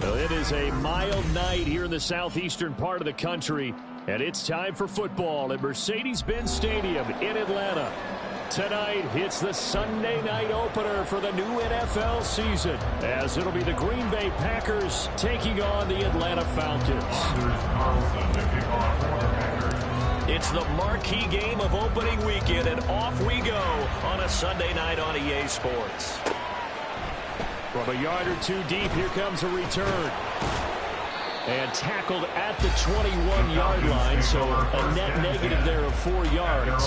Well, it is a mild night here in the southeastern part of the country, and it's time for football at Mercedes-Benz Stadium in Atlanta. Tonight, it's the Sunday night opener for the new NFL season, as it'll be the Green Bay Packers taking on the Atlanta Falcons. It's the marquee game of opening weekend, and off we go on a Sunday night on EA Sports. From a yard or two deep, here comes a return. And tackled at the 21-yard line, so a net negative there of 4 yards.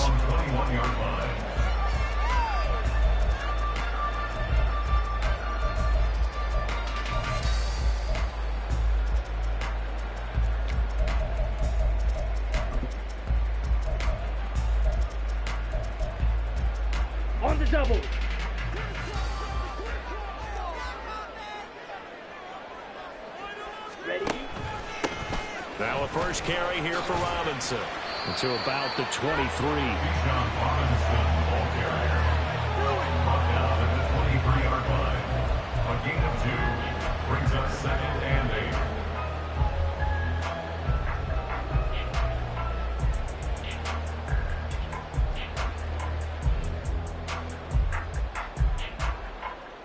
On the double. Ready? Now a first carry here for Robinson. Until about the 23. Robinson, ball carrier. Brought down at the 23-yard line. A gain of 2 brings up 2nd and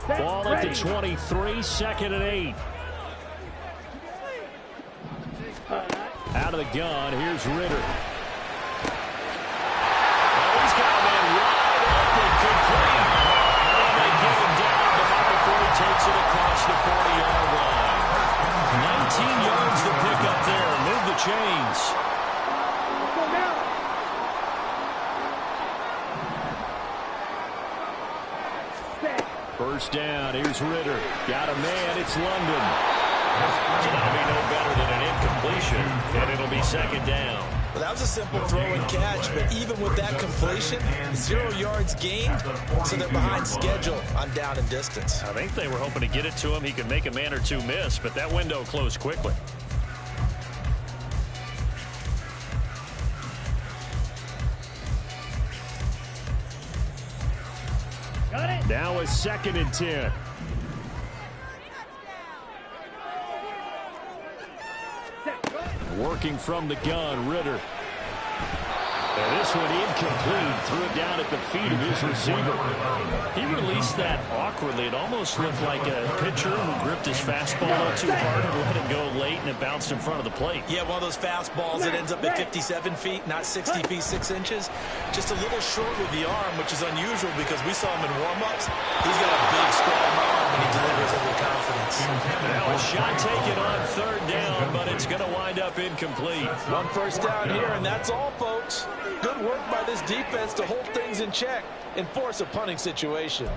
8. Ball at the 23, 2nd and 8. Out of the gun, here's Ritter. Oh, he's got a man wide open, complete. And they get him down, but not before he takes it across the 40-yard line. 19 yards to pick up there. Move the chains. First down, here's Ritter. Got a man, it's London. So that'll be no better than an incompletion, and it'll be 2nd down. Well, that was a simple throw and catch, but even with that completion, 0 yards gained, so they're behind schedule on down and distance. I think they were hoping to get it to him. He could make a man or two miss, but that window closed quickly. Got it. Now a 2nd and 10. Working from the gun, Ritter. And this one incomplete. Threw it down at the feet of his receiver. He released that awkwardly. It almost looked like a pitcher who gripped his fastball too hard and let it go late, and it bounced in front of the plate. Yeah, one of those fastballs that ends up at 57 feet, not 60 feet, 6 inches. Just a little short with the arm, which is unusual because we saw him in warm-ups. He's got a big, strong arm when he delivers it with confidence. Now a shot taken on 3rd down, but it's going to wind up incomplete. One first down here, and that's all, folks. Good work by this defense to hold things in check and force a punting situation.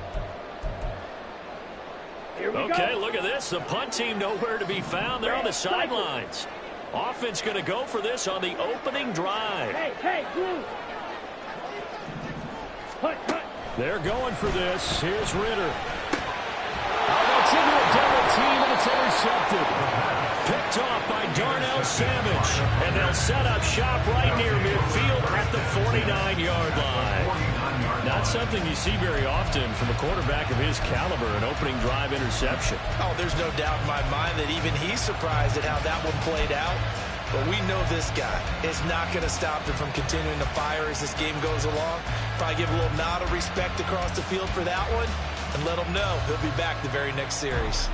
Here we Okay, go. look at this. The punt team nowhere to be found. They're on the sidelines. Offense going to go for this on the opening drive. Hey, blue. Punt. They're going for this. Here's Ritter. Oh, that's into a double team, and it's intercepted. Picked off by Darnell Savage. And they'll set up shop right near midfield at the 49-yard line. Not something you see very often from a quarterback of his caliber, an opening drive interception. Oh, there's no doubt in my mind that even he's surprised at how that one played out. But we know this guy is not going to stop him from continuing to fire as this game goes along. Probably give a little nod of respect across the field for that one and let him know he'll be back the very next series.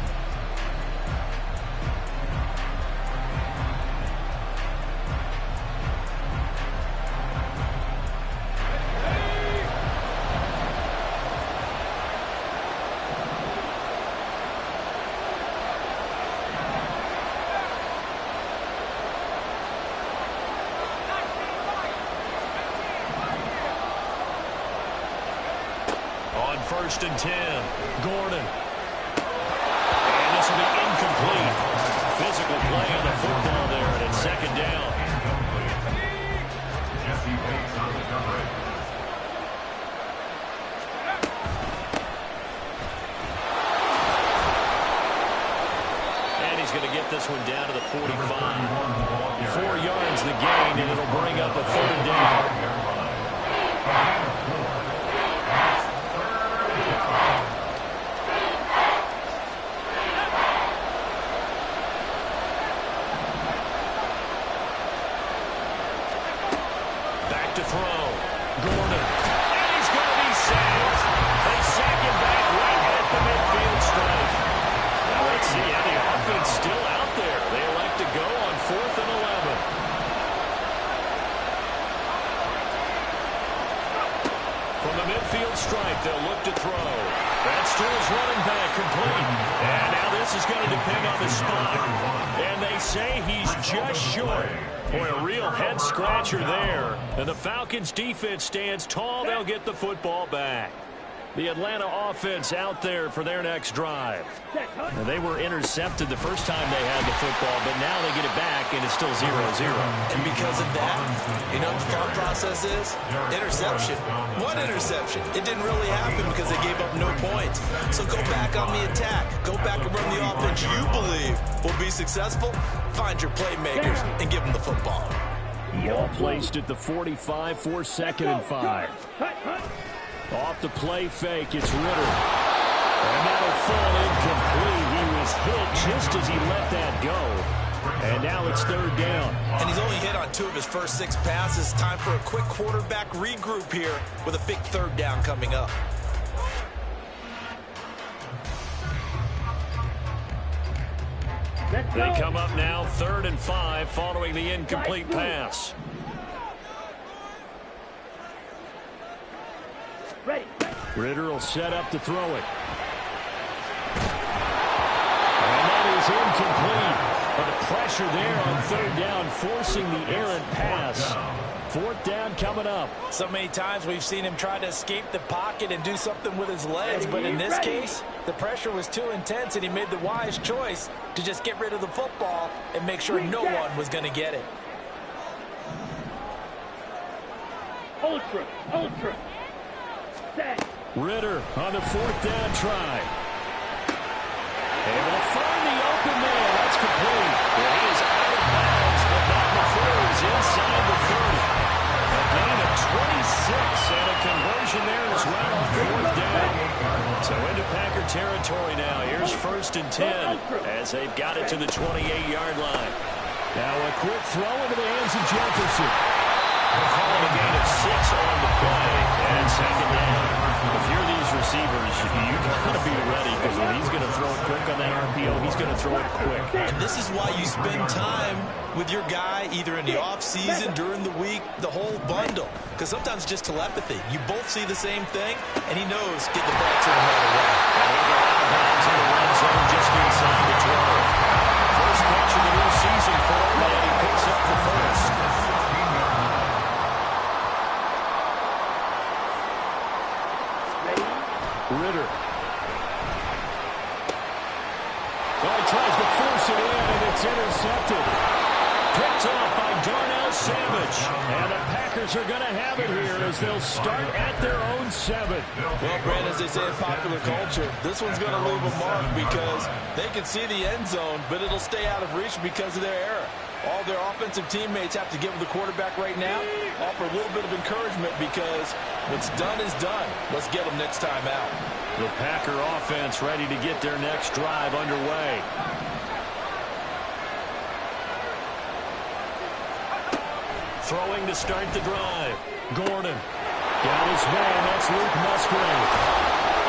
On 1st and 10, Gordon. And this will be incomplete. Physical play on the football there, and it's 2nd down. Jesse Bates on the coverage. And he's going to get this one down to the 45. 4 yards the gain, and it'll bring up a 3rd down. to his running back, complete. And now this is going to depend on the spot. And they say he's just short. Boy, a real head-scratcher there. And the Falcons' defense stands tall. They'll get the football back. The Atlanta offense out there for their next drive. Now, they were intercepted the first time they had the football, but now they get it back, and it's still 0-0. And because of that, you know what the thought process is? Interception. One interception. It didn't really happen because they gave up no points. So go back on the attack. Go back and run the offense you believe will be successful. Find your playmakers and give them the football. Ball placed at the 45 for 2nd and 5. Off the play fake, it's Ritter. And that'll fall incomplete. He was hit just as he let that go. And now it's 3rd down. And he's only hit on 2 of his first 6 passes. Time for a quick quarterback regroup here with a big 3rd down coming up. They come up now 3rd and 5 following the incomplete pass. Ready. Ritter will set up to throw it. And that is incomplete. But the pressure there on 3rd down, forcing the errant pass. 4th down coming up. So many times we've seen him try to escape the pocket and do something with his legs. But in this case, the pressure was too intense, and he made the wise choice to just get rid of the football and make sure no one was going to get it. Ultra. Ritter on the 4th down try. And will find the open man. That's complete. Well, he is out of bounds, but not before he's inside the 30. A gain of 26 and a conversion there as well on 4th down. So into Packer territory now. Here's 1st and 10 as they've got it to the 28-yard line. Now a quick throw into the hands of Jefferson. Calling a gain of 6 on the play, and 2nd down. If you're these receivers, you got to be ready, because when he's going to throw it quick on that RPO, he's going to throw it quick. And this is why you spend time with your guy either in the offseason, during the week, the whole bundle. Because sometimes it's just telepathy. You both see the same thing, and he knows get the ball to him right away. And he'll go out of bounds in the red zone just inside the 12. First catch of the new season for him, and he picks up the first. Ritter. Well, he tries to force it in, and it's intercepted. Picked off by Darnell Savage. And the Packers are going to have it here as they'll start at their own 7. Well, Brandon, as they say in popular culture, this one's going to leave a mark because they can see the end zone, but it'll stay out of reach because of their error. All their offensive teammates have to give the quarterback right now, offer a little bit of encouragement because what's done is done. Let's get them next time out. The Packer offense ready to get their next drive underway. Throwing to start the drive. Gordon. Got his man. That's Luke Musgrave.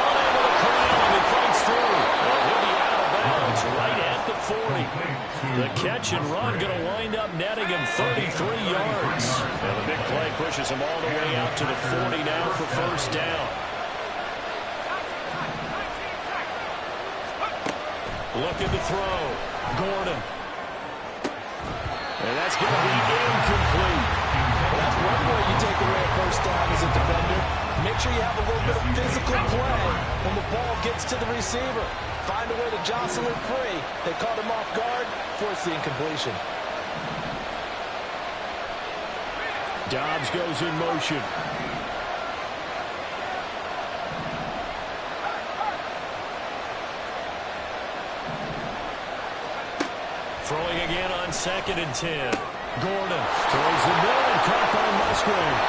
Unable to corral him. He fights through. He'll be out of bounds right at the 40. The catch and run going to wind up netting him 33 yards. And the big play pushes him all the way out to the 40 now for 1st down. Looking to throw. Gordon. And that's going to be incomplete. Well, that's one way you take away a 1st down as a defender. Make sure you have a little bit of physical play when the ball gets to the receiver. Find a way to jostle it free. They caught him off guard, force the incompletion. Dobbs goes in motion. Throwing again on 2nd and 10. Gordon towards the middle and caught by Musgrave.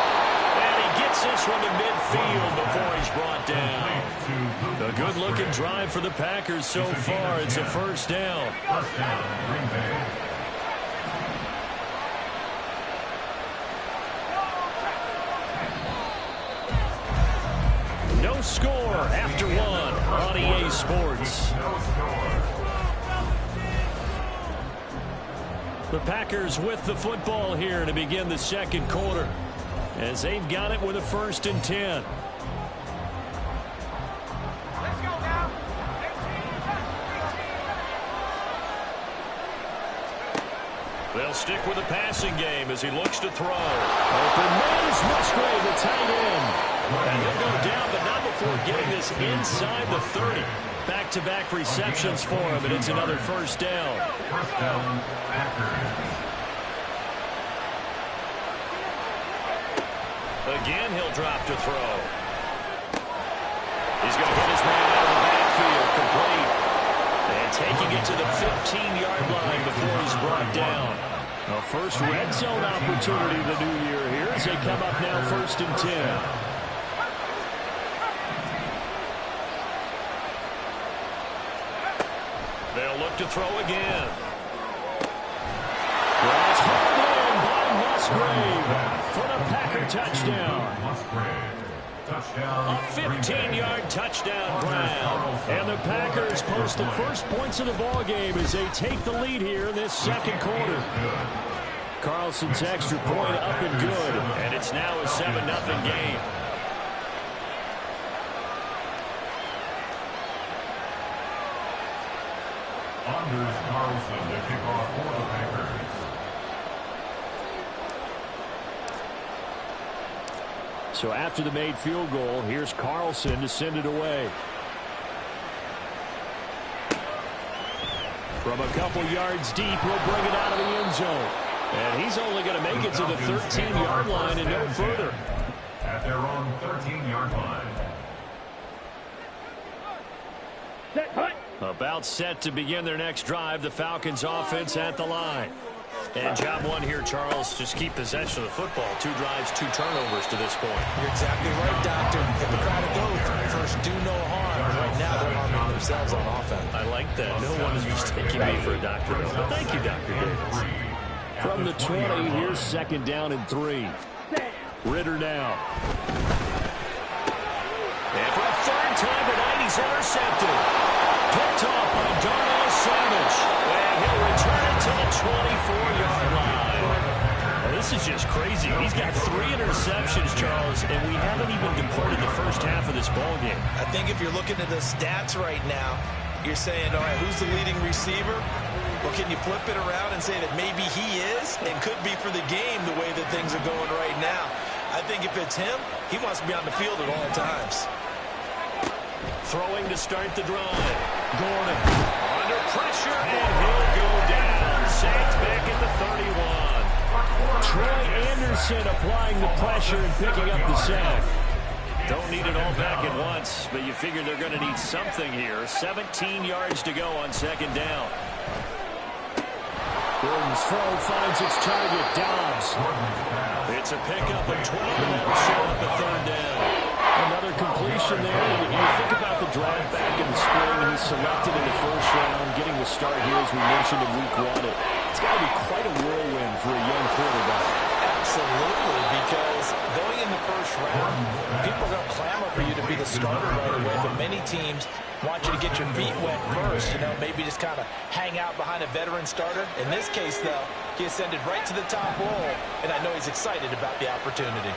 And he gets this one to midfield before he's brought down. A good-looking drive for the Packers so far. It's a 1st down. Green Bay. No score after 1 on EA Sports. The Packers with the football here to begin the 2nd quarter, as they've got it with a 1st and 10. Let's go, guys. They'll stick with the passing game as he looks to throw. Open man is Musgrave, the tight end. And he'll go down, but not before getting this inside the 30. Back-to-back receptions for him, and it's another first down. First down, Packers. Again, he'll drop to throw. He's going to hit his man out of the backfield, complete. And taking it to the 15-yard line before he's brought down. A first red zone opportunity the new year here as they come up now 1st and 10. They'll look to throw again. That's hauled in by Musgrave for the Packer touchdown. A 15-yard touchdown grab. And the Packers post the first points of the ball game as they take the lead here in this second quarter. Carlson's extra point up and good. And it's now a 7-0 game. Anders Carlson to kick off for the Packers. So after the made field goal, here's Carlson to send it away. From a couple yards deep, he'll bring it out of the end zone. And he's only going to make it to the 13-yard line and no further. At their own 13-yard line. Set, hut. About set to begin their next drive, the Falcons offense at the line. And job one here, Charles, just keep possession of the football. 2 drives, 2 turnovers to this point. You're exactly right, Doctor. Hippocratic oath. First, do no harm. Right now, they're harming themselves on offense. I like that. No one is mistaking me for a doctor, though. But thank you, Dr. Davis. From the 20, here's 2nd down and 3. Ritter now. And for a 3rd time tonight, he's intercepted. Picked off by Darnell Savage. And he'll return it to the 24-yard line. Well, this is just crazy. He's got 3 interceptions, Charles, and we haven't even departed the first half of this ballgame. I think if you're looking at the stats right now, you're saying, all right, who's the leading receiver? Well, can you flip it around and say that maybe he is and could be for the game the way that things are going right now? I think if it's him, he wants to be on the field at all times. Throwing to start the drive. Gordon under pressure, and he'll go down. Saints back at the 31. Troy Anderson applying the pressure and picking up the sack. Don't need it all back at once, but you figure they're going to need something here. 17 yards to go on 2nd down. Gordon's throw finds its target, Dobbs. It's a pickup of 12, and that'll show up a 3rd down. Another completion there. And you think about the drive back in the spring. He's selected in the 1st round, getting the start here, as we mentioned in week 1. It's got to be quite a whirlwind for a young quarterback. Absolutely, because going in the 1st round, people are going to clamor for you to be the starter right away, but many teams want you to get your feet wet first, maybe just kind of hang out behind a veteran starter. In this case, though, he ascended right to the top role, and I know he's excited about the opportunity.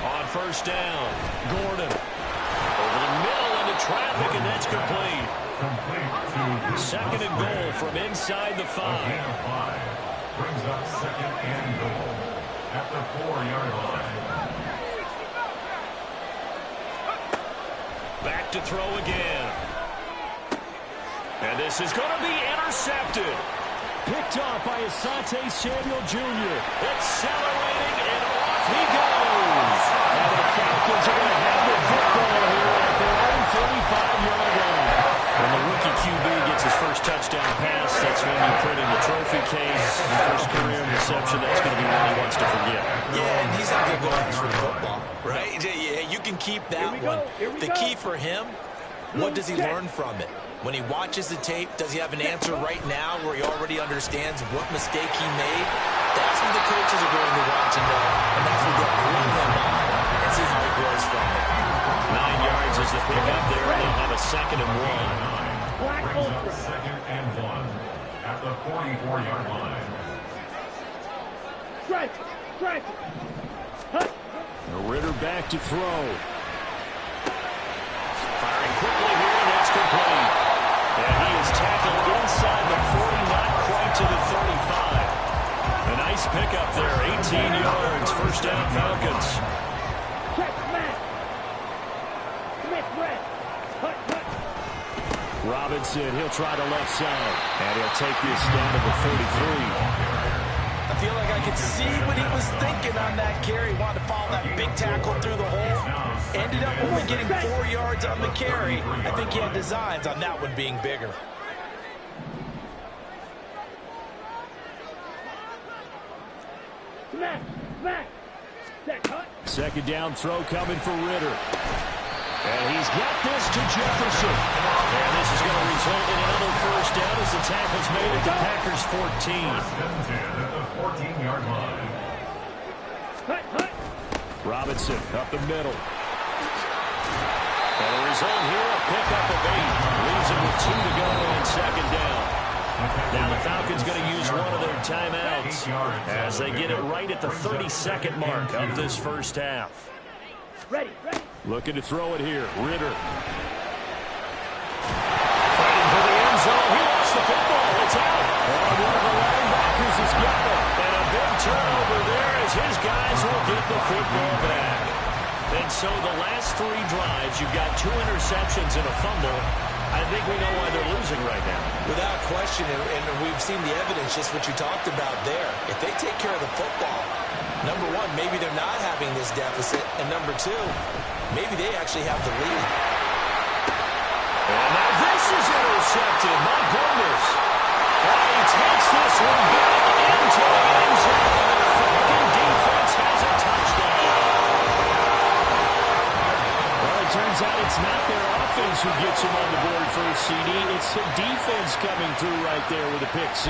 On 1st down, Gordon over the middle into traffic, and that's complete. 2nd and goal from inside the 5. Brings up 2nd and goal at the 4-yard line. Back to throw again. And this is going to be intercepted. Picked off by Asante Samuel Jr. Accelerating, and off he goes. And the Falcons are going to have the football here at their own 35-yard line. When the rookie QB gets his first touchdown pass, that's when you put in the trophy case. First career reception, that's going to be one he wants to forget. Yeah, and he's not going to go after the football, right? Yeah, you can keep that one. The key for him, what does he learn from it? When he watches the tape, does he have an answer right now where he already understands what mistake he made? That's what the coaches are going to want to know, and that's what they'll bring him on and see how he grows from it. 9 yards is the pickup there, and they'll have a 2nd and 1. Brings up 2nd and 1 at the 44-yard line. Strike! Strike! Hut! Ritter back to throw. quickly here, and that's complete. And he is tackled inside the 40, not quite to the 35. A nice pickup there, 18 yards, first down Falcons. Check, Matt. Smith, red. Hut, hut. Robinson, he'll try the left side, and he'll take this down to the 33. I feel like I could see what he was thinking on that carry. Wanted to follow that big tackle through the hole. Ended up only getting 4 yards on the carry. I think he had designs on that one being bigger. Smack, smack. Check, hut. Second down throw coming for Ritter. And he's got this to Jefferson. And this is going to result in another first down as the tackle's made at the Packers' 14. First and 10 at the 14-yard line. Hut, hut. Robinson up the middle. And the result here, a pickup of 8. Leaves him with 2 to go on second down. Now the Falcons going to use one of their timeouts as they get it right at the 32nd mark of this first half. Ready, ready. Looking to throw it here. Ritter. Fighting for the end zone. He lost the football. It's out. And one of the linebackers has got it. And a big turnover there as his guys will get the football back. And so the last 3 drives, you've got 2 interceptions and a fumble. I think we know why they're losing right now. Without question, and we've seen the evidence, just what you talked about there. If they take care of the football, number one, maybe they're not having this deficit. And number 2, maybe they actually have the lead. And now this is intercepted. My goodness. And he takes this one back into the end zone. The Falcon defense has a touchdown. Well, it turns out it's not their offense who gets him on the board for a CD. It's the defense coming through right there with a pick 6.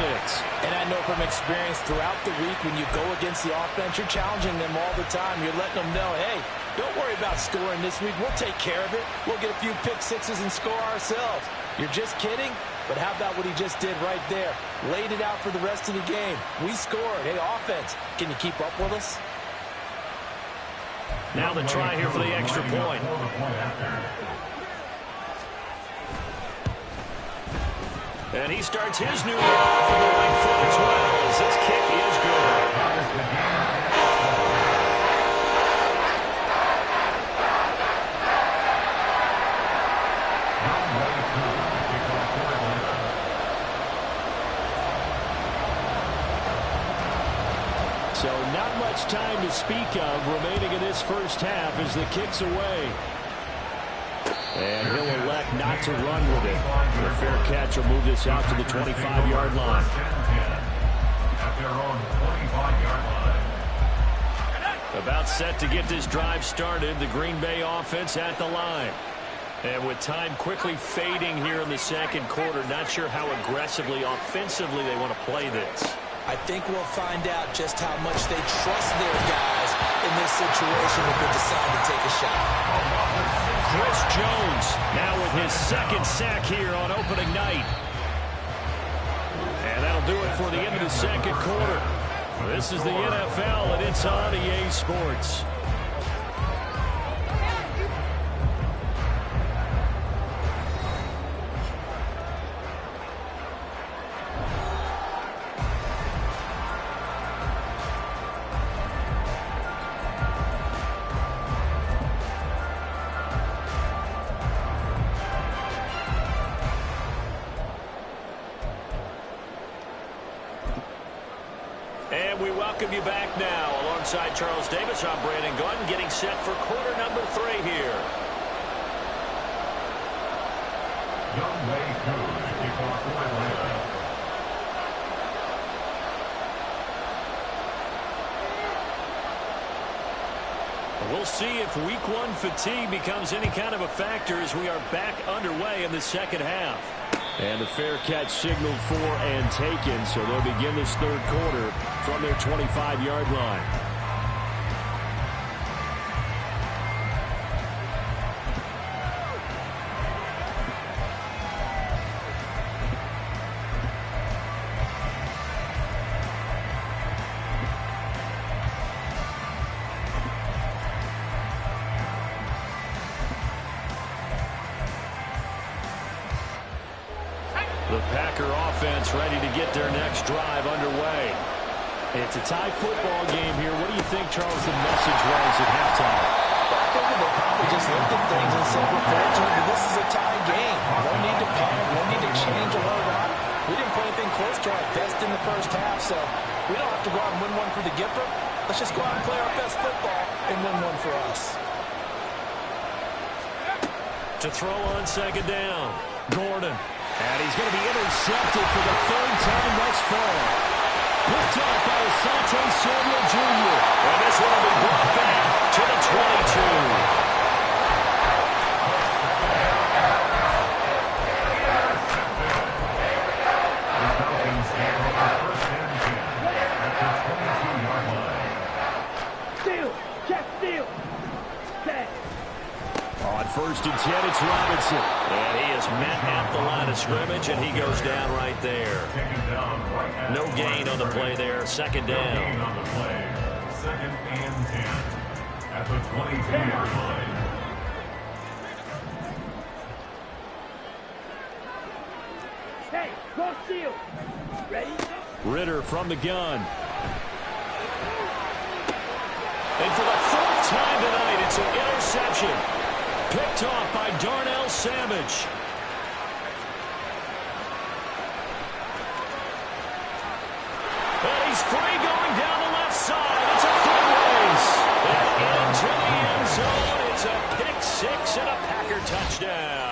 And I know from experience throughout the week, when you go against the offense, you're challenging them all the time. You're letting them know, hey, don't worry about scoring this week. We'll take care of it. We'll get a few pick 6s and score ourselves. You're just kidding? But how about what he just did right there? Laid it out for the rest of the game. We scored. Hey, offense, can you keep up with us? Now the try here for the extra point. And he starts his new year off on the right foot as well as this kick is good. So not much time to speak of remaining in this first half as the kick's away. And he'll elect not to run with it. The fair catch will move this out to the 25-yard line. At their own 25-yard line. About set to get this drive started, the Green Bay offense at the line. And with time quickly fading here in the second quarter, not sure how aggressively, offensively they want to play this. I think we'll find out just how much they trust their guys in this situation if they decide to take a shot. Chris Jones now with his second sack here on opening night. And that'll do it for the end of the second quarter. This is the NFL, and it's on EA Sports. And we welcome you back now. Alongside Charles Davis, I'm Brandon Gordon, getting set for quarter number 3 here. Young Way Coon to kick off for Atlanta. We'll see if week 1 fatigue becomes any kind of a factor as we are back underway in the second half. And a fair catch signaled for and taken, so they'll begin this third quarter from their 25-yard line. offense ready to get their next drive underway. It's a tie football game here. What do you think, Charles, the message was at halftime? Well, I think they probably just looked at things and said, we're fortunate that this is a tie game. No need to panic. No need to change a whole lot. We didn't play anything close to our best in the first half, so we don't have to go out and win one for the Gipper. Let's just go out and play our best football and win one for us. To throw on second down, Gordon. And he's going to be intercepted for the third time thus far. Picked up by Asante Samuel Jr. And this one will be brought back to the 22. First and 10, it's Robinson. And he is met at the line of scrimmage, and he goes down right there. No gain on the play there. Second down. Second and 10 at the 22-yard line. Hey, cross field. Ready? Ritter from the gun. And for the fourth time tonight, it's an interception. Picked off by Darnell Savage. And he's free going down the left side. It's a foot race. And into the end zone. It's a pick six and a Packer touchdown.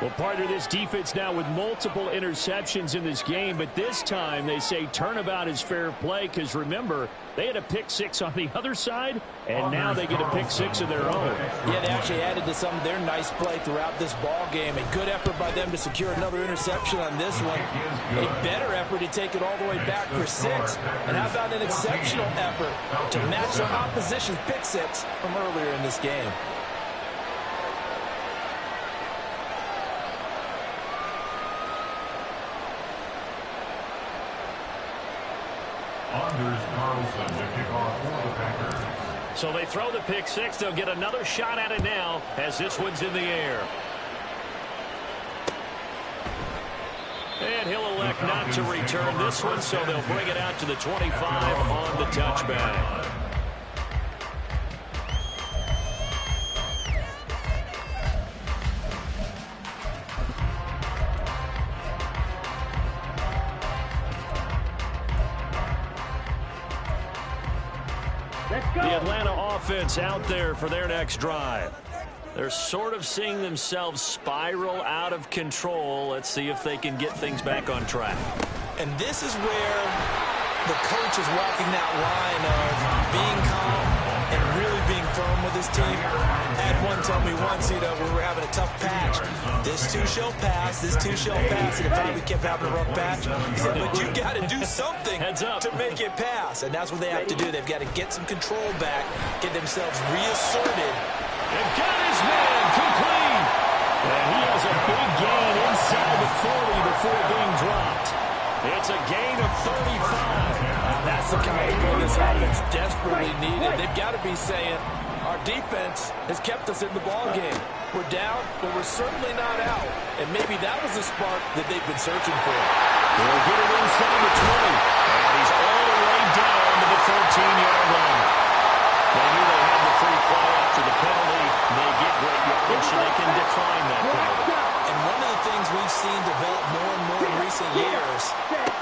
Well, partner, this defense now with multiple interceptions in this game, but this time they say turnabout is fair play because, remember, they had a pick six on the other side, and now they get a pick six of their own. Yeah, they actually added to some of their nice play throughout this ball game. A good effort by them to secure another interception on this one. A better effort to take it all the way back for six. And how about an exceptional effort to match their opposition's pick six from earlier in this game? So they throw the pick six. They'll get another shot at it now as this one's in the air. And he'll elect not to return this one, so they'll bring it out to the 25 on the touchback. The Atlanta offense out there for their next drive. They're sort of seeing themselves spiral out of control. Let's see if they can get things back on track. And this is where the coach is walking that line of being calm and really being firm with his team. I had one tell me once, when we were having a tough patch, this too shall pass, this too shall pass, and it finally kept having a rough patch. He said, but you got to do something to make it pass, and that's what they have to do. They've got to get some control back, get themselves reasserted. And got his man complete. And he has a big gain inside the 40 before being dropped. It's a gain of 35. That's the kind of play this offense desperately needed. They've got to be saying, our defense has kept us in the ball game. We're down, but we're certainly not out. And maybe that was the spark that they've been searching for. They'll get it inside the 20. And he's all the way down to the 14-yard line. They knew they had the free play after the penalty. They get great yardage so they can decline that penalty. And one of the things we've seen develop more and more in recent years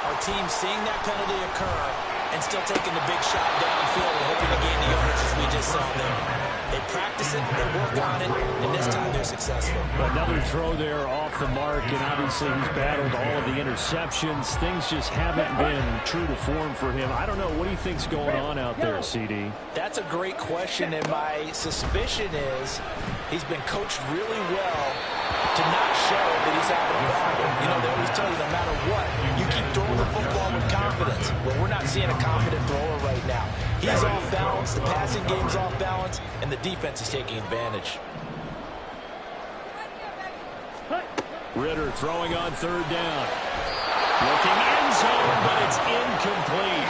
are teams seeing that penalty occur and still taking the big shot downfield and hoping to gain the yardage as we just saw there. They practice it, they work on it, and this time they're successful. Another throw there off the mark, and obviously he's battled all of the interceptions. Things just haven't been true to form for him. I don't know. What do you think's going on out there, CD? That's a great question, and my suspicion is he's been coached really well to not show that he's having a problem. They always tell you no matter what, you keep throwing the football with confidence. Well, we're not seeing a confident thrower right now. He's off balance, the passing game's off balance, and the defense is taking advantage. Ritter throwing on third down. Looking end zone, but it's incomplete.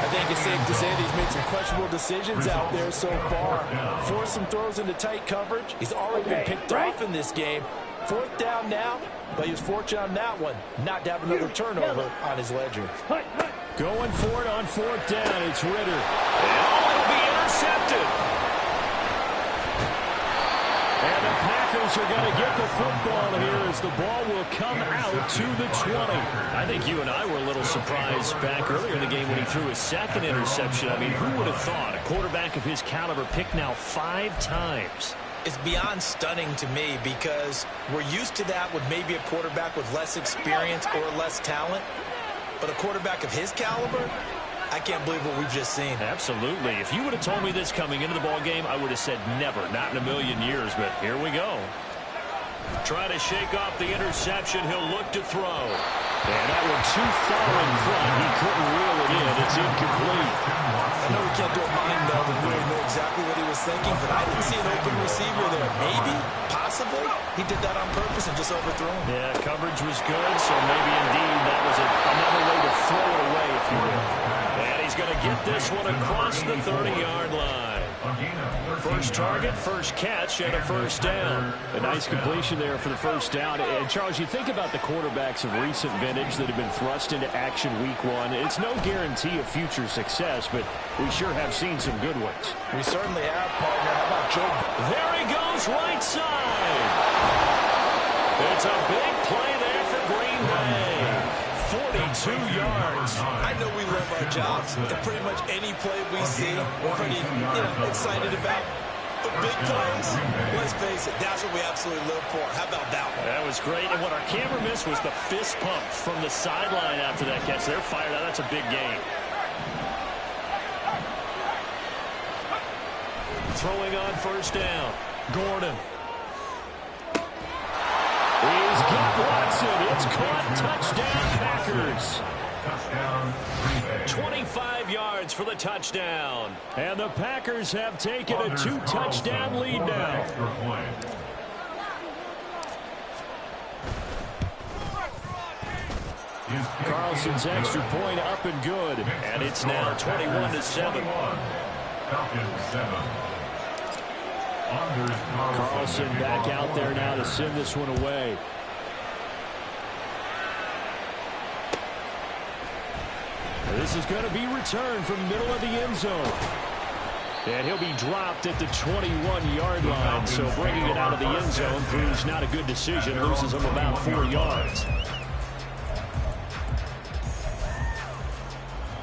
I think it's safe to say that he's made some questionable decisions out there so far. Forced some throws into tight coverage. He's already been picked off in this game. 4th down now, but he was fortunate on that one not to have another turnover on his ledger. Going for it on 4th down. It's Ritter. And it'll be intercepted. And the Packers are going to get the football here as the ball will come out to the 20. I think you and I were a little surprised back earlier in the game when he threw his 2nd interception. I mean, who would have thought a quarterback of his caliber picked now 5 times? It's beyond stunning to me because we're used to that with maybe a quarterback with less experience or less talent. But a quarterback of his caliber, I can't believe what we've just seen. Absolutely. If you would have told me this coming into the ball game, I would have said never, not in a million years. But here we go. Trying to shake off the interception. He'll look to throw. And that one too far in front. He couldn't reel it in. It's incomplete. I know we can't do a mind meld and really know exactly what he was thinking, but I didn't see an open receiver there. Maybe, possibly, he did that on purpose and just overthrew him. Yeah, coverage was good, so maybe indeed that was another way to throw it away, if you will. And he's going to get this one across the 30-yard line. First target, first catch, and a first down. A nice completion there for the first down. And, Charles, you think about the quarterbacks of recent vintage that have been thrust into action week 1. It's no guarantee of future success, but we sure have seen some good ones. We certainly have, partner. How about Joe? There he goes, right side. It's a big play there for Green Bay. 42 yards. I know we love our jobs, and pretty much any play we see, we're pretty excited about. But big plays, let's face it, that's what we absolutely live for. How about that one? That was great, and what our camera missed was the fist pump from the sideline after that catch. They're fired out. That's a big game. Throwing on first down. Gordon. He's got Watson. It's caught. Touchdown, Packers. 25 yards for the touchdown. And the Packers have taken a 2-touchdown lead now. Carlson's extra point up and good. And it's now 21-7. Carlson back out there now to send this one away. This is going to be returned from the middle of the end zone. And he'll be dropped at the 21-yard line. So bringing it out of the end zone proves not a good decision. Loses him about 4 yards.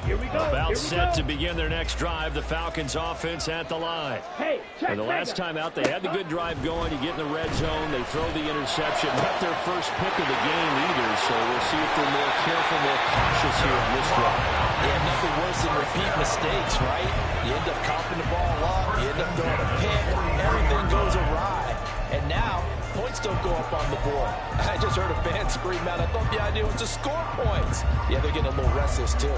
Here we go. About set to begin their next drive. The Falcons offense at the line. Hey, check, and the last time out, they had the good drive going. You get in the red zone. They throw the interception. Not their first pick of the game either. So we'll see if they're more careful, more cautious here on this drive. Yeah, nothing worse than repeat mistakes, right? You end up coughing the ball up. You end up throwing a pick. Everything goes awry. And now, points don't go up on the board. I just heard a fan scream out. I thought the idea was to score points. Yeah, they're getting a little restless, too.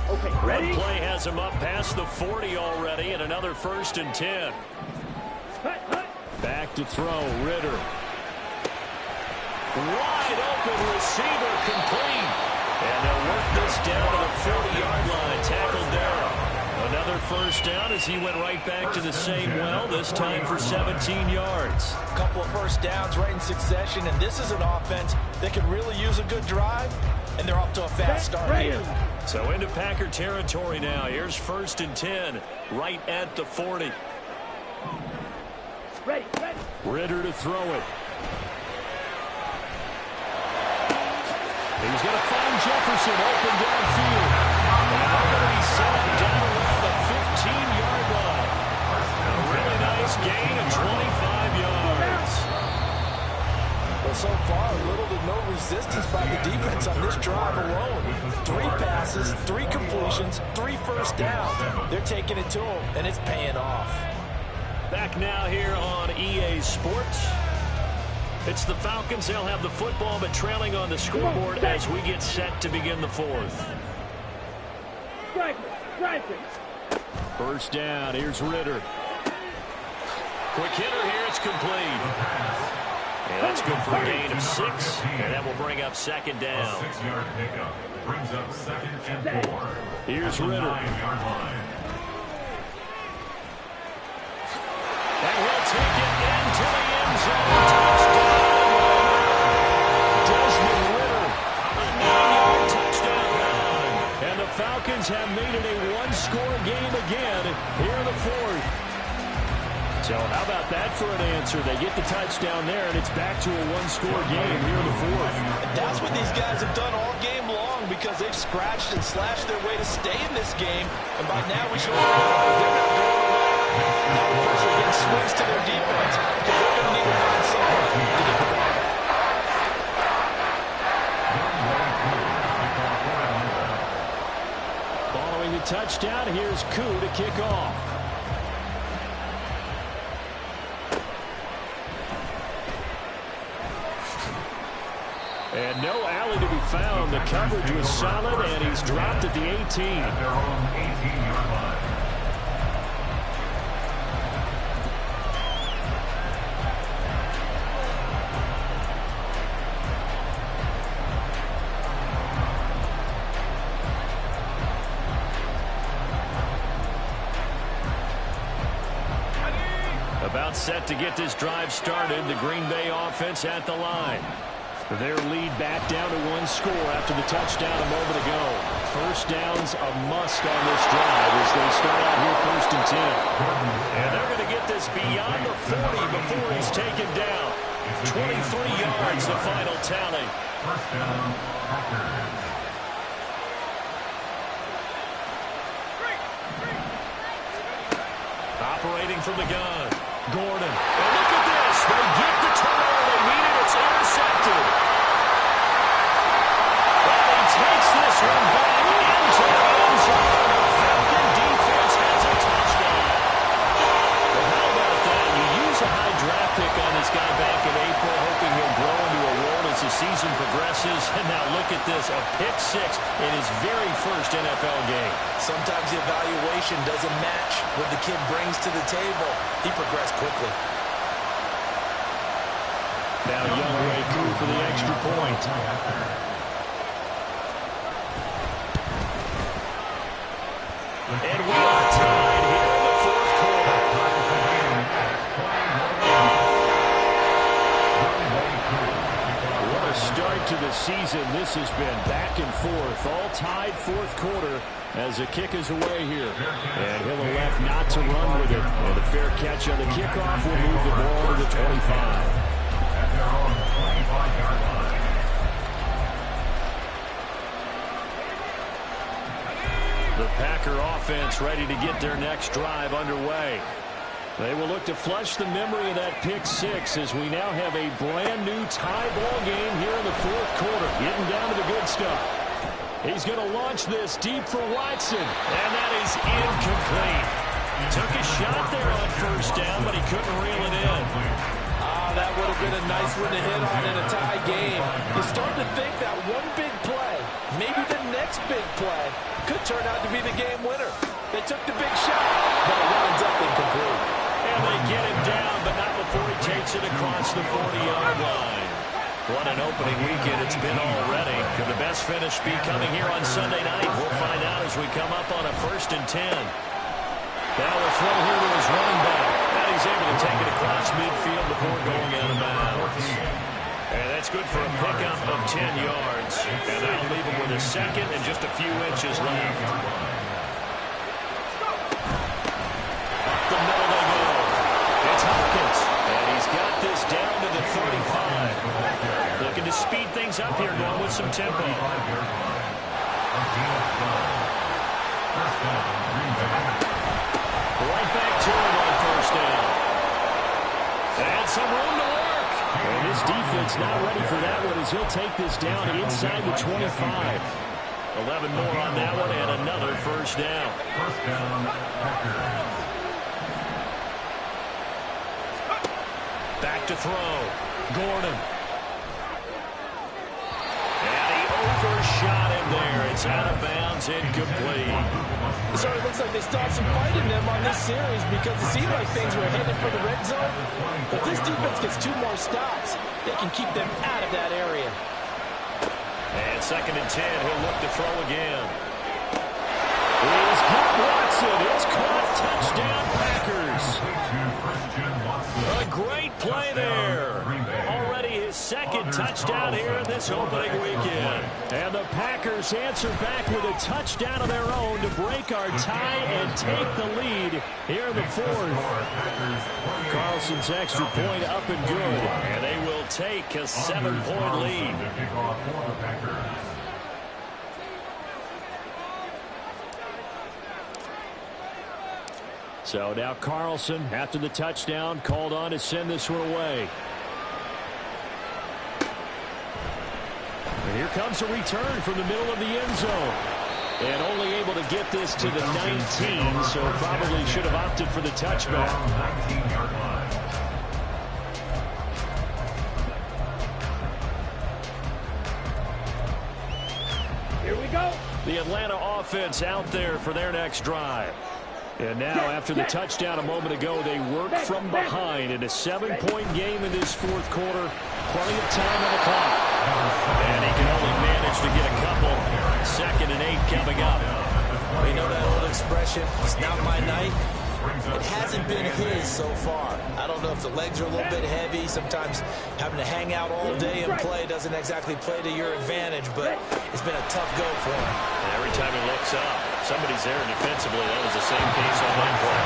Okay, ready? One play has him up past the 40 already, and another 1st and 10. Back to throw, Ritter. Wide open receiver complete. And they'll work this down to the 40-yard line. Tackled there. Another first down as he went right back to the same well, this time for 17 yards. A couple of first downs right in succession, and this is an offense that can really use a good drive, and they're off to a fast start here. So into Packer territory now. Here's 1st and 10, right at the 40. Ready. Ritter to throw it. He's going to find Jefferson open downfield. And they're going to be set up down around the 15-yard line. A really nice gain of 25 yards. Well, so far, little to no resistance by the defense on this drive alone. 3 passes, 3 completions, 3 first downs. They're taking it to them, and it's paying off. Back now here on EA Sports. It's the Falcons. They'll have the football, but trailing on the scoreboard as we get set to begin the 4th. First down. Here's Ritter. Quick hitter here. It's complete. And that's good for a gain of 6. And that will bring up 2nd down. 6-yard pickup brings up 2nd and 4. Here's Ritter. 9-yard line. And he'll take it into the end zone. Touchdown. Falcons have made it a one-score game again here in the fourth. So how about that for an answer? They get the touchdown there, and it's back to a one-score game here in the fourth. And that's what these guys have done all game long because they've scratched and slashed their way to stay in this game. And by now we should realize they're not going away. Now the pressure again swings to their defense because they're going to need to find someone to get the ball back. Following the touchdown, here's Koo to kick off. And no alley to be found. The coverage was solid, and he's dropped at the 18. At their own 18-yard line. About set to get this drive started. The Green Bay offense at the line. Their lead back down to one score after the touchdown a moment ago. First down's a must on this drive as they start out here 1st and 10. And they're going to get this beyond the 40 before he's taken down. 23 yards the final tally. First down, Packers. Operating from the gun. Gordon. And look at this. They get the turnover they needed. It's intercepted. And he takes this one back into the end zone. The Falcon defense has a touchdown. Well, how about that? You use a high draft pick on this guy back in April, hoping he'll grow into a role as the season progresses. And now look at this. A pick six in his very first NFL game. Sometimes the evaluation doesn't match what the kid brings to the table. He progressed quickly. Now Youngray Koo for the extra point. And we are tied here in the fourth quarter. What a start to the season. This has been back and forth. All tied fourth quarter as the kick is away here. And he'll elect not to run with it. And a fair catch on the kickoff will move the ball to the 25. At their own 25-yard line. The Packer offense ready to get their next drive underway. They will look to flush the memory of that pick six as we now have a brand new tie ball game here in the fourth quarter. Getting down to the good stuff. He's going to launch this deep for Watson, and that is incomplete. Took a shot there on first down, but he couldn't reel it in. That would have been a nice one to hit on in a tie game. You start to think that one big play, maybe the next big play, could turn out to be the game winner. They took the big shot, but it winds up incomplete. And they get him down, but not before he takes it across the 40-yard line. What an opening weekend it's been already. Could the best finish be coming here on Sunday night? We'll find out as we come up on a 1st and 10. Now a throw here to his running back. And he's able to take it across midfield before going out of bounds. And that's good for a pickup of 10 yards. And that'll leave him with a second and just a few inches left. Up the middle they go. It's Hopkins. And he's got this down to the 35. Looking to speed things up here, going with some tempo. Right back to him on first down. And some room to work. And this defense not ready for that one as he'll take this down inside the 25. 11 more on that one and another first down. First down, Packers. Back to throw. Gordon. And he overshot him there. It's out of bounds, incomplete. So it looks like they still have some fight in them on this series because it seemed like things were headed for the red zone. But this defense gets 2 more stops. They can keep them out of that area. And 2nd and 10, he'll look to throw again. He's got Watson. It's caught. Touchdown, Packers. A great play there. Already his second touchdown here this opening weekend. And the Packers answer back with a touchdown of their own to break our tie and take the lead here in the fourth. Carlson's extra point up and good. And they will take a 7-point lead. So now Carlson, after the touchdown, called on to send this one away. And here comes a return from the middle of the end zone. And only able to get this to the 19, so probably should have opted for the touchback. Here we go. The Atlanta offense out there for their next drive. And now, after the touchdown a moment ago, they work from behind in a 7-point game in this fourth quarter. Plenty of time on the clock. And he can only manage to get a couple. 2nd and 8 coming up. You know that old expression, it's not my night. It hasn't been his so far. I don't know if the legs are a little bit heavy. Sometimes having to hang out all day and play doesn't exactly play to your advantage, but it's been a tough go for him. And every time he looks up, somebody's there defensively. That was the same case on that play.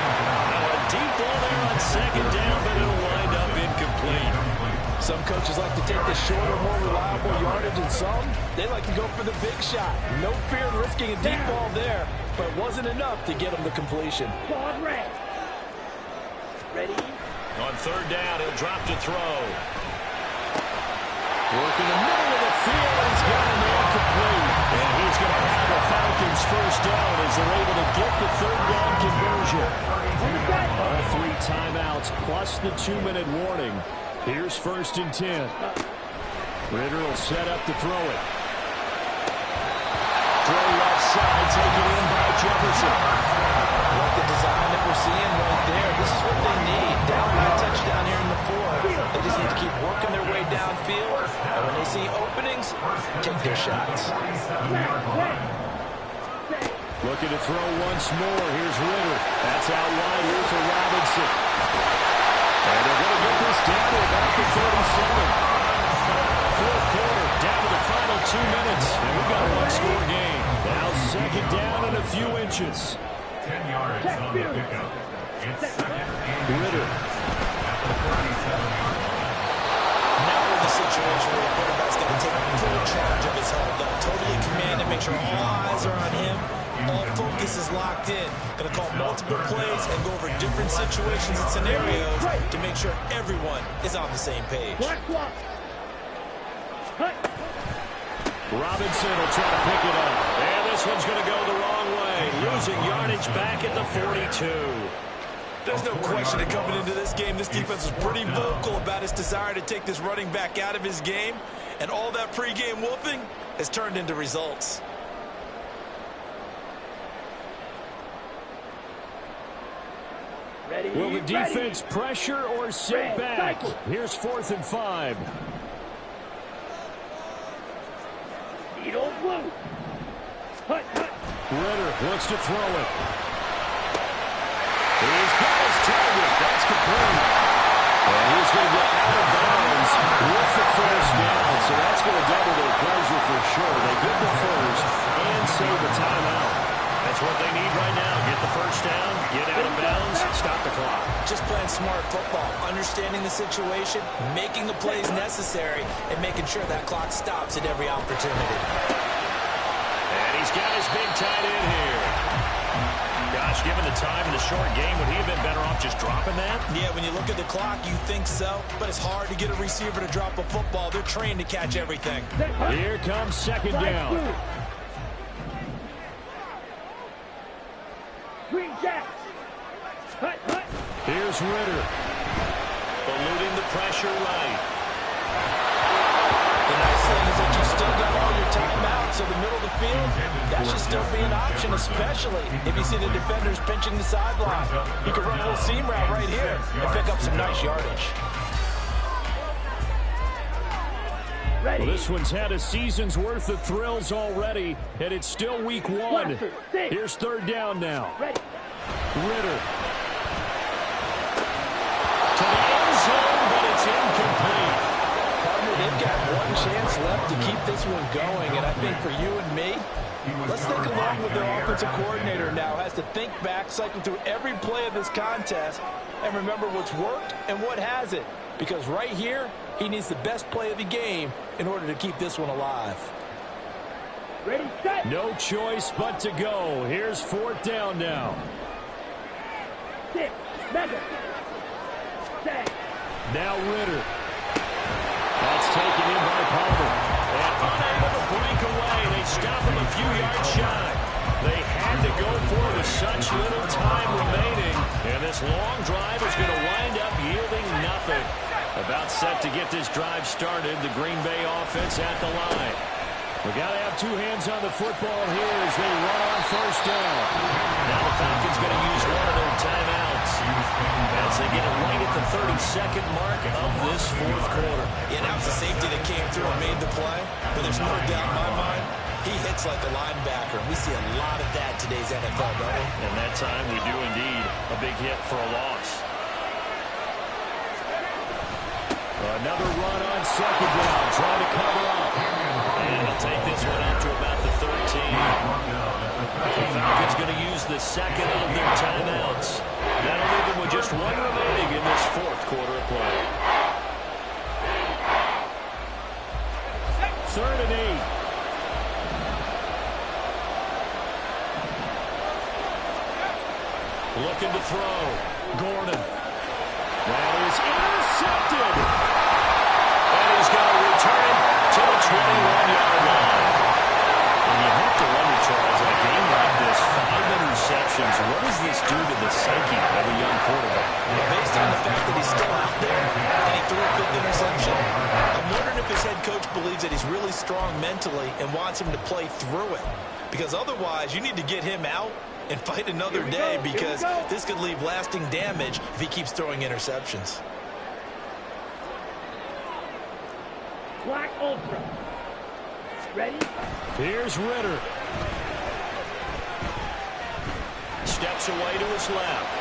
Now a deep ball there on 2nd down, but it'll wind up incomplete. Some coaches like to take the shorter, more reliable yardage, and some, they like to go for the big shot. No fear in risking a deep ball there, but it wasn't enough to get him the completion. Ball red. Ready? On 3rd down, he'll drop to throw. Work in the middle of the field, and he's got him incomplete. And he's going to have the Falcons first down as they're able to get the 3rd down conversion. All 3 timeouts plus the 2-minute warning. Here's 1st and 10. Ritter will set up to throw it. Throw left side, taken in by Jefferson. Like the design that we're seeing right there. This is what they need. Down by a touchdown here in the fourth. They just need to keep working their way downfield. And when they see openings, take their shots. Looking to throw once more. Here's Ritter. That's out wide. Here's a Robinson. And they're going to get this down to about the 37. Fourth quarter, down to the final 2 minutes. And we've got a one-score game. Now 2nd down and a few inches. 10 yards on the pickup. It's 2nd and Ritter. Now we're in the situation where the quarterback's got to take full charge of his home. Got to totally command and make sure all eyes are on him. All focus is locked in. Going to call multiple plays and go over different situations and scenarios to make sure everyone is on the same page. Robinson will try to pick it up. And this one's going to go the wrong way. Losing yardage back at the 42. There's no question that coming into this game, this defense was pretty vocal about its desire to take this running back out of his game. And all that pregame whooping has turned into results. Ready? Will the defense pressure or sit back? Here's 4th and 5. Needle blue. Hut, hut. Ritter wants to throw it. He's got his target. That's complete. And he's going to get out of bounds with the first down. So that's going to double their pleasure for sure. They get the first and save the timeout. That's what they need right now. Get the first down, get out of bounds, stop the clock. Just playing smart football, understanding the situation, making the plays necessary, and making sure that clock stops at every opportunity. And he's got his big tight end here. Gosh, given the time in the short game, would he have been better off just dropping that? Yeah, when you look at the clock, you think so, but it's hard to get a receiver to drop a football. They're trained to catch everything. Here comes 2nd down. Green Jack. Hut, hut. Here's Ritter. Eluding the pressure right. The nice thing is that you still got all your timeouts, so the middle of the field, that should still be an option, especially if you see the defenders pinching the sideline. You can run a little seam route right here and pick up some nice yardage. Well, this one's had a season's worth of thrills already, and it's still week 1. Here's 3rd down now. Ritter. To the end zone, but it's incomplete. Partner, they've left to keep this one going, and I think for you and me, let's think along with their offensive coordinator now. Has to think back, cycle through every play of this contest, and remember what's worked and what hasn't. Because right here, he needs the best play of the game in order to keep this one alive. Ready, set. No choice but to go. Here's 4th down now. 6, Madden. Set. Now Ritter. That's taken in by Palmer. And unable to break away. They stop him a few yards shy. They had to go for it with such little time remaining. And this long drive is going to wind up yielding nothing. About set to get this drive started. The Green Bay offense at the line. We got to have 2 hands on the football here as they run on 1st down. Now the Falcons going to use one of their timeouts as they get it right at the 32nd mark of this 4th quarter. Yeah, that was the safety that came through and made the play. But there's no doubt in my mind, he hits like a linebacker. We see a lot of that in today's NFL, don't we? And that time we do indeed a big hit for a loss. Another run on 2nd down, trying to cover up. And he'll take this one out to about the 13. The Falcons going to use the 2nd of their timeouts. That'll leave them with just 1 remaining in this 4th quarter of play. 3rd and 8. Looking to throw. Gordon. That is intercepted. And he's going to return it to the 21-yard line. And you have to wonder, Charles, in a game like this, 5 interceptions, what does this do to the psyche of a young quarterback? Well, based on the fact that he's still out there and he threw a 5th interception, I'm wondering if his head coach believes that he's really strong mentally and wants him to play through it. Because otherwise, you need to get him out and fight another day, because this could leave lasting damage if he keeps throwing interceptions. Black Ultra. Ready? Here's Ritter. Steps away to his left.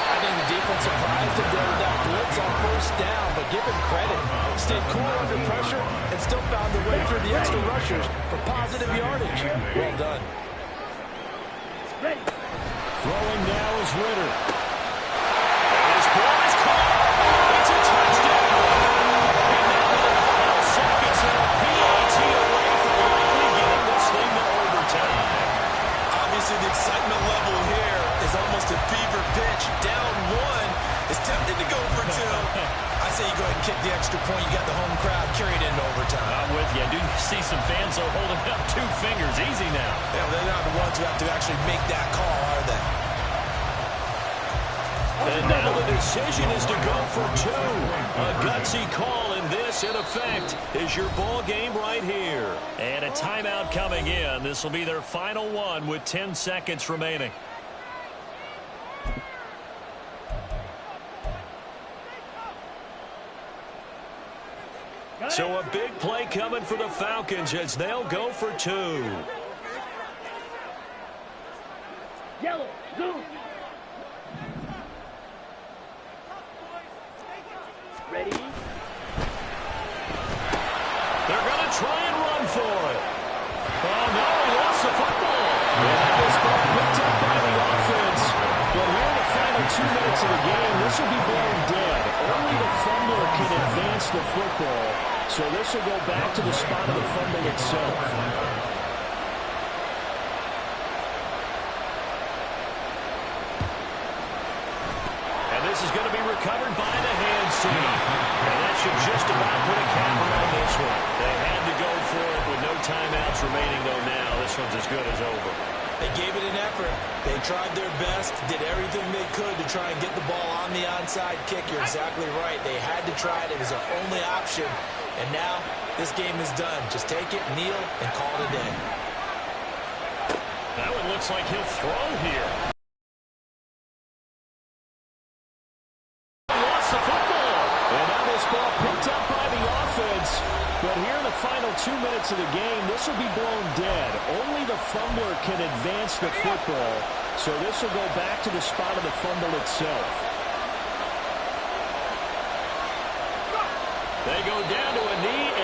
I think the defense surprised him there with that blitz on 1st down, but give him credit. Stayed cool under pressure and still found their way through the extra rushers for positive yardage. Well done. Ready. Throwing now is Ritter. His ball is caught. It's a touchdown. And now with the final seconds and a PAT away from likely getting this thing to overtime. Obviously, the excitement level here is almost a fever pitch. Down 1 is tempted to go for 2. I say you go ahead and kick the extra point. You got the home crowd carried into overtime. I'm with you. I do see some fans are holding up 2 fingers. Easy now. Yeah, they're not the ones who have to actually make that call, are they? And now the decision is to go for 2. A gutsy call, and this, in effect, is your ball game right here. And a timeout coming in. This will be their final one with 10 seconds remaining. So a big play coming for the Falcons as they'll go for 2. Yellow. Zoom. Ready? They're going to try and run for it. Oh, no, he lost the football. And this ball picked up by the offense. But here in the final 2 minutes of the game, this will be blown dead. Only the fumbler can advance the football. So this will go back to the spot of the fumble itself. And this is going to be recovered by the hands team. And that should just about put a capper on this one. They had to go for it with no timeouts remaining, though, now. This one's as good as over. They gave it an effort. They tried their best, did everything they could to try and get the ball on the onside kick. You're exactly right. They had to try it. It was their only option. And now this game is done. Just take it, kneel, and call it a day. That one looks like he'll throw here. Lost the football. And now this ball picked up by the offense. But here in the final 2 minutes of the game, this will be blown dead. Only the fumbler can advance the football. So this will go back to the spot of the fumble itself. They go down to a knee,